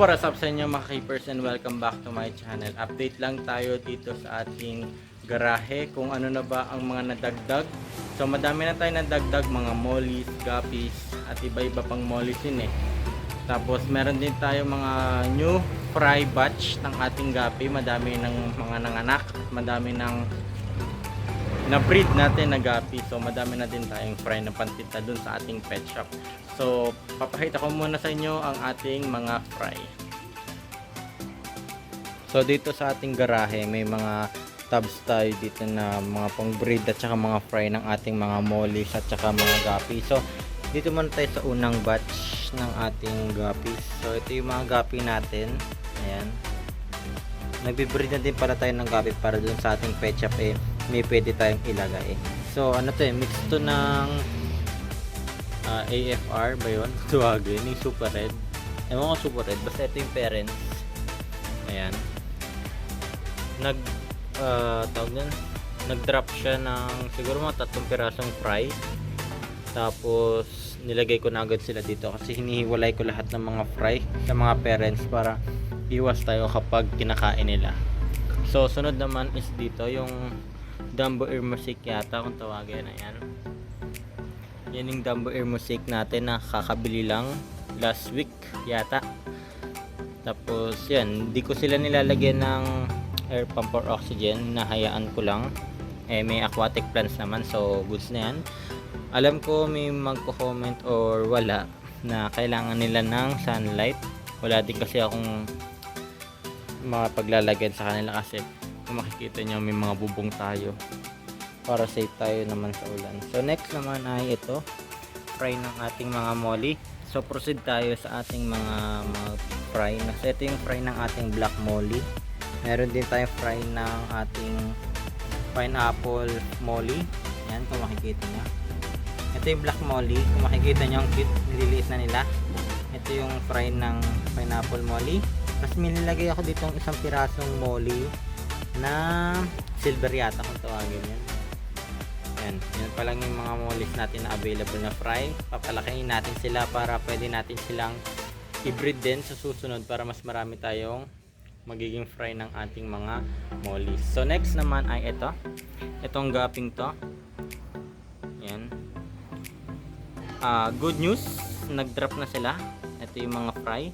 What's up sa inyo mga keepers and welcome back to my channel. Update lang tayo dito sa ating garahe kung ano na ba ang mga nadagdag. So madami na tayo nadagdag, mga mollies, guppies at iba-iba pang mollies yun eh. Tapos meron din tayo mga new fry batch ng ating guppy. Madami ng mga nanganak, madami ng na-breed natin na guppy. So madami na din tayong fry na pantita dun sa ating pet shop. So papakita ko muna sa inyo ang ating mga fry. So dito sa ating garahe may mga tubs tayo dito na mga pang breed at saka mga fry ng ating mga mollies at saka mga guppy. So dito muna tayo sa unang batch ng ating guppies. So ito yung mga guppy natin. Ayan. Nagbe-breed na din pala tayo ng guppy para dun sa ating pet shop eh may pwede tayong ilagay. So ano to eh, mix to ng AFR ba yun? Tuwagin, yung super red. Ewan ko super red, basta ito yung parents. Ayan. Nag-drop siya ng siguro mga 3 pirasong fry. Tapos nilagay ko na agad sila dito kasi hinihiwalay ko lahat ng mga fry sa mga parents para iwas tayo kapag kinakain nila. So sunod naman is dito yung Dumbo Air Music yata kung tawagin. Ayan. Yan yung Dumbo Air Music natin na kakabili lang last week yata. Tapos yan, hindi ko sila nilalagyan ng air pump or oxygen, nahayaan ko lang. Eh may aquatic plants naman, so goods na yan. Alam ko may magko-comment or wala na kailangan nila ng sunlight. Wala din kasi akong mapaglalagyan sa kanila kasi kung makikita nyo may mga bubong tayo para safe tayo naman sa ulan. So next naman ay ito, fry ng ating mga molly. So proceed tayo sa ating mga fry. So ito yung fry ng ating black molly. Meron din tayong fry ng ating pineapple molly. Yan kung makikita nyo. Ito yung black molly. Kung makikita nyo ang cute, nililiit na nila. Ito yung fry ng pineapple molly. Tapos nilagay ako dito ng isang pirasong molly na silver yata kung tawagin yan. Yan pa lang yung mga mollies natin na available na fry. Papalakihin natin sila para pwede natin silang i-breed din sa susunod para mas marami tayong magiging fry ng ating mga mollies. So next naman ay ito. Itong gupping to. Yan. Good news, nag-drop na sila. Ito yung mga fry.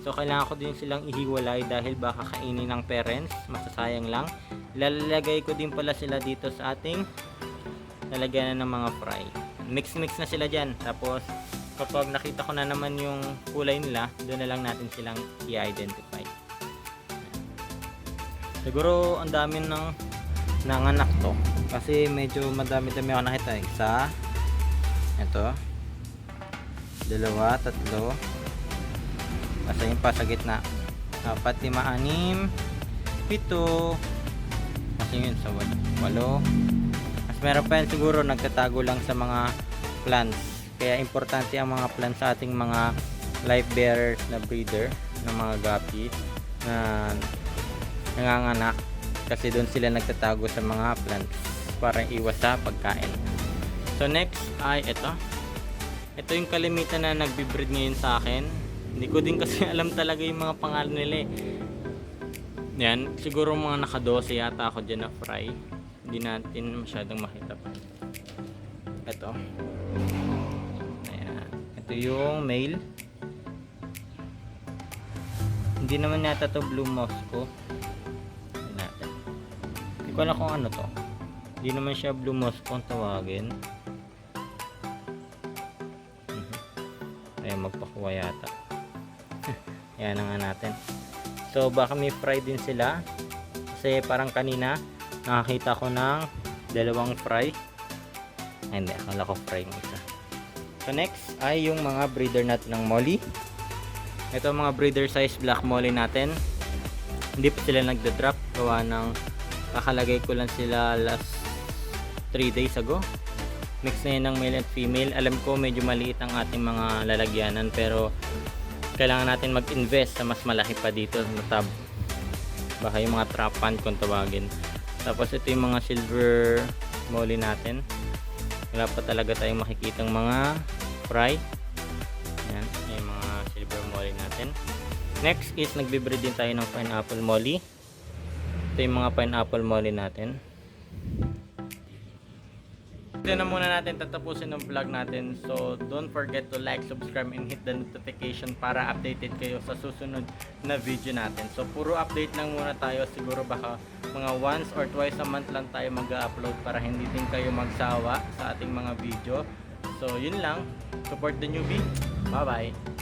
So kailangan ko din silang ihiwalay dahil baka kainin ng parents, masasayang lang. Lalagay ko din pala sila dito sa ating lalagyan ng mga fry. Mix na sila dyan. Tapos kapag nakita ko na naman yung kulay nila, doon na lang natin silang i-identify. Siguro ang dami ng nanganak to kasi medyo madami-dami ako nakita. Isa, ito, 2, 3, kasi yung pa sa gitna 4, 5, 6, 7, kasi yun sa 8. Mas meron pa yan siguro nagtatago lang sa mga plants, kaya importante ang mga plants sa ating mga live bearers na breeder ng mga guppy na nanganganak, kasi doon sila nagtatago sa mga plants para iwas sa pagkain. So next ay ito yung kalimitan na nagbe-breed ngayon sa akin. Hindi ko din kasi alam talaga yung mga pangalan nila eh. Yan, siguro mga naka-12 yata ako dyan na fry. Hindi natin masyadong makita pa. Ito. Ayan. Ito yung male. Hindi naman yata to blue Moscow. Tignan natin. Hindi ko alam kung ano to. Hindi naman siya blue Moscow ang tawagin. Ayan, magpakuha yata. Ayan na nga natin. So baka may fry din sila kasi parang kanina nakakita ko ng 2 fry. Ay, hindi, akala ko fry ng isa. So next ay yung mga breeder natin ng molly. Ito mga breeder size black molly natin. Hindi pa sila nagda-drop gawa ng kakalagay ko lang sila last 3 days ago. Mix na yun ng male and female. Alam ko medyo maliit ang ating mga lalagyanan pero kailangan natin mag-invest sa mas malaki pa dito na tab. Baka yung mga trap pan kung tawagin. Tapos ito yung mga silver molly natin. Wala pa talaga tayong makikitang mga fry. Ayan, yung mga silver molly natin. Next is nagbe-breed din tayo ng pineapple molly. Ito yung mga pineapple molly natin. Ito na muna natin tatapusin ng vlog natin. So don't forget to like, subscribe, and hit the notification para updated kayo sa susunod na video natin. So puro update lang muna tayo. Siguro baka mga once or twice a month lang tayo mag-upload para hindi din kayo magsawa sa ating mga video. So yun lang. Support the newbie. Bye bye.